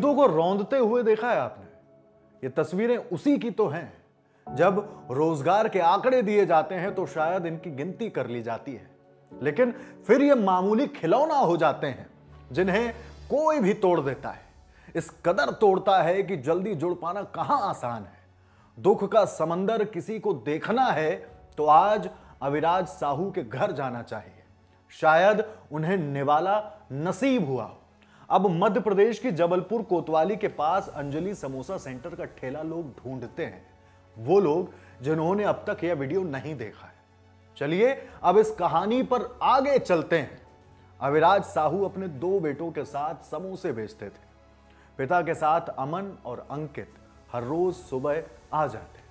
शहीदों को रौंदते हुए देखा है आपने? ये तस्वीरें उसी की तो हैं। जब रोजगार के आंकड़े दिए जाते हैं तो शायद इनकी गिनती कर ली जाती है, लेकिन फिर ये मामूली खिलौना हो जाते हैं जिन्हें कोई भी तोड़ देता है। इस कदर तोड़ता है कि जल्दी जुड़ पाना कहां आसान है। दुख का समंदर किसी को देखना है तो आज अविराज साहू के घर जाना चाहिए। शायद उन्हें निवाला नसीब हुआ हो। अब मध्य प्रदेश की जबलपुर कोतवाली के पास अंजलि समोसा सेंटर का ठेला लोग ढूंढते हैं, वो लोग जिन्होंने अब तक यह वीडियो नहीं देखा है। चलिए अब इस कहानी पर आगे चलते हैं। अविराज साहू अपने 2 बेटों के साथ समोसे बेचते थे। पिता के साथ अमन और अंकित हर रोज सुबह आ जाते।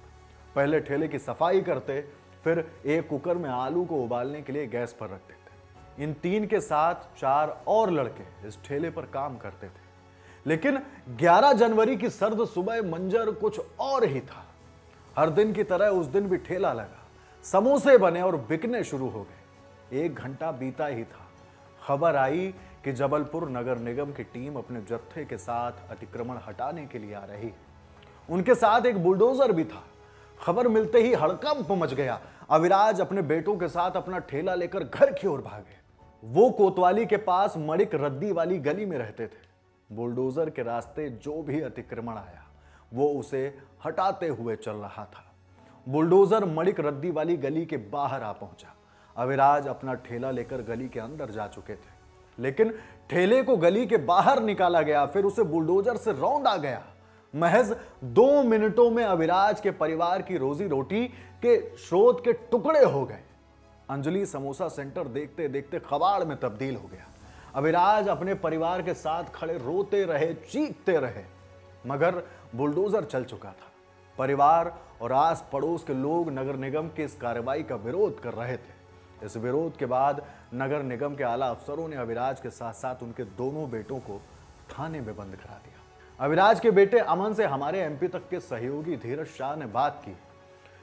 पहले ठेले की सफाई करते, फिर एक कुकर में आलू को उबालने के लिए गैस पर रख देते। इन 3 के साथ 4 और लड़के इस ठेले पर काम करते थे। लेकिन 11 जनवरी की सर्द सुबह मंजर कुछ और ही था। हर दिन की तरह उस दिन भी ठेला लगा, समोसे बने और बिकने शुरू हो गए। 1 घंटा बीता ही था, खबर आई कि जबलपुर नगर निगम की टीम अपने जत्थे के साथ अतिक्रमण हटाने के लिए आ रही है। उनके साथ एक बुलडोजर भी था। खबर मिलते ही हड़कंप मच गया। अविराज अपने बेटों के साथ अपना ठेला लेकर घर की ओर भागे। वो कोतवाली के पास मड़िक रद्दी वाली गली में रहते थे। बुलडोजर के रास्ते जो भी अतिक्रमण आया वो उसे हटाते हुए चल रहा था। बुलडोजर मड़िक रद्दी वाली गली के बाहर आ पहुंचा। अविराज अपना ठेला लेकर गली के अंदर जा चुके थे, लेकिन ठेले को गली के बाहर निकाला गया, फिर उसे बुलडोजर से रौंदा गया। महज 2 मिनटों में अविराज के परिवार की रोजी रोटी के स्रोत के टुकड़े हो गए। अंजलि समोसा सेंटर देखते देखते कबाड़ में तब्दील हो गया। अविराज अपने परिवार के साथ खड़े रोते रहे, चीखते रहे, मगर बुलडोजर चल चुका था। परिवार और आस पड़ोस के लोग नगर निगम की इस कार्रवाई का विरोध कर रहे थे। इस विरोध के बाद नगर निगम के आला अफसरों ने अविराज के साथ साथ उनके दोनों बेटों को थाने में बंद करा दिया। अविराज के बेटे अमन से हमारे एमपी तक के सहयोगी धीरज शाह ने बात की।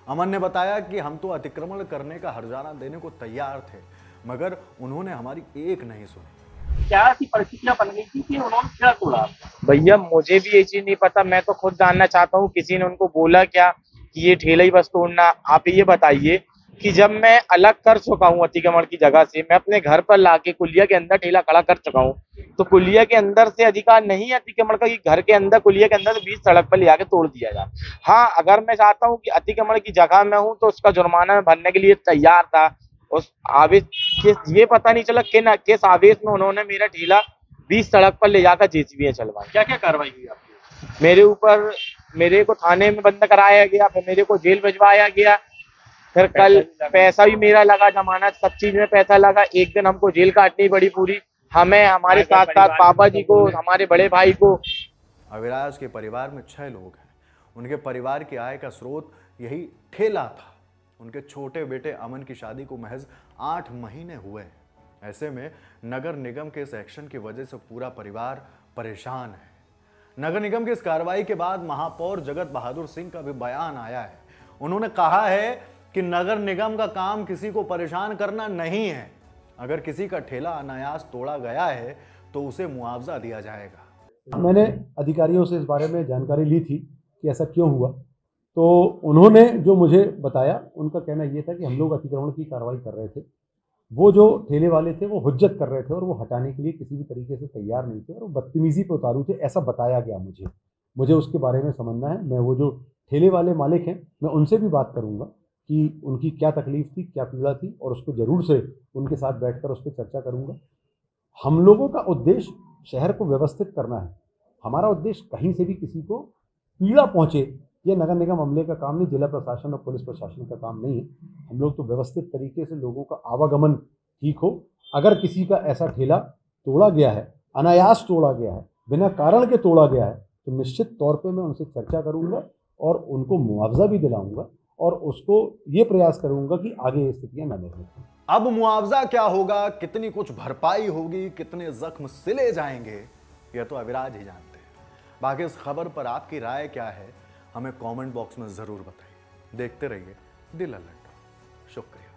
अमन ने बताया कि हम तो अतिक्रमण करने का हर्जाना देने को तैयार थे, मगर उन्होंने हमारी एक नहीं सुनी। क्या ऐसी परिस्थितियां बन गई थी कि उन्होंने क्या तोड़ा? भैया मुझे भी ये चीज नहीं पता, मैं तो खुद जानना चाहता हूँ किसी ने उनको बोला क्या कि ये ठेला ही बस तोड़ना। आप ये बताइए कि जब मैं अलग कर चुका हूँ अतिक्रमण की जगह से, मैं अपने घर पर लाके कुलिया के अंदर ठेला खड़ा कर चुका हूँ, तो कुलिया के अंदर से अधिकार नहीं है अतिक्रमण का कि घर के अंदर कुलिया के अंदर से बीच सड़क पर ले आके तोड़ दिया जाए। हाँ, अगर मैं चाहता हूँ कि अतिक्रमण की जगह में हूँ तो उसका जुर्माना मैं भरने के लिए तैयार था। उस आवेश ये पता नहीं चला किस आवेश में उन्होंने मेरा ठेला बीच सड़क पर ले जाकर जेसीबी चलवाई। क्या क्या कार्रवाई हुई आपकी? मेरे ऊपर, मेरे को थाने में बंद कराया गया, फिर मेरे को जेल भिजवाया गया, फिर कल पैसा भी मेरा लगा, जमानत सब चीज में पैसा लगा। एक दिन हमको जेल काटनी पड़ी पूरी, हमें, हमारे साथ साथ पापा जी को, हमारे बड़े भाई को। अविराज के परिवार में 6 लोग हैं। उनके परिवार की आय का स्रोत यही ठेला था। उनके छोटे बेटे अमन की शादी को महज 8 महीने हुए। ऐसे में नगर निगम के इस एक्शन की वजह से पूरा परिवार परेशान है। नगर निगम की इस कार्रवाई के बाद महापौर जगत बहादुर सिंह का भी बयान आया है। उन्होंने कहा है कि नगर निगम का काम किसी को परेशान करना नहीं है। अगर किसी का ठेला अनायास तोड़ा गया है तो उसे मुआवजा दिया जाएगा। मैंने अधिकारियों से इस बारे में जानकारी ली थी कि ऐसा क्यों हुआ, तो उन्होंने जो मुझे बताया, उनका कहना ये था कि हम लोग अतिक्रमण की कार्रवाई कर रहे थे, वो जो ठेले वाले थे वो हुज्जत कर रहे थे और वो हटाने के लिए किसी भी तरीके से तैयार नहीं थे और वो बदतमीजी पे उतारू थे, ऐसा बताया गया मुझे उसके बारे में समझना है। मैं वो जो ठेले वाले मालिक हैं, मैं उनसे भी बात करूँगा कि उनकी क्या तकलीफ थी, क्या पीड़ा थी, और उसको ज़रूर से उनके साथ बैठकर उस पर चर्चा करूँगा। हम लोगों का उद्देश्य शहर को व्यवस्थित करना है। हमारा उद्देश्य कहीं से भी किसी को पीड़ा पहुँचे, ये नगर निगम अमले का काम नहीं, जिला प्रशासन और पुलिस प्रशासन का काम नहीं है। हम लोग तो व्यवस्थित तरीके से लोगों का आवागमन ठीक हो। अगर किसी का ऐसा ठेला तोड़ा गया है, अनायास तोड़ा गया है, बिना कारण के तोड़ा गया है, तो निश्चित तौर पे मैं उनसे चर्चा करूंगा और उनको मुआवजा भी दिलाऊंगा और उसको ये प्रयास करूंगा कि आगे ये स्थितियां न बनें। अब मुआवजा क्या होगा, कितनी कुछ भरपाई होगी, कितने जख्म सिले जाएंगे, यह तो अविराज ही जानते हैं। बाकी इस खबर पर आपकी राय क्या है, हमें कमेंट बॉक्स में जरूर बताइए। देखते रहिए दिल अलर्ट। शुक्रिया।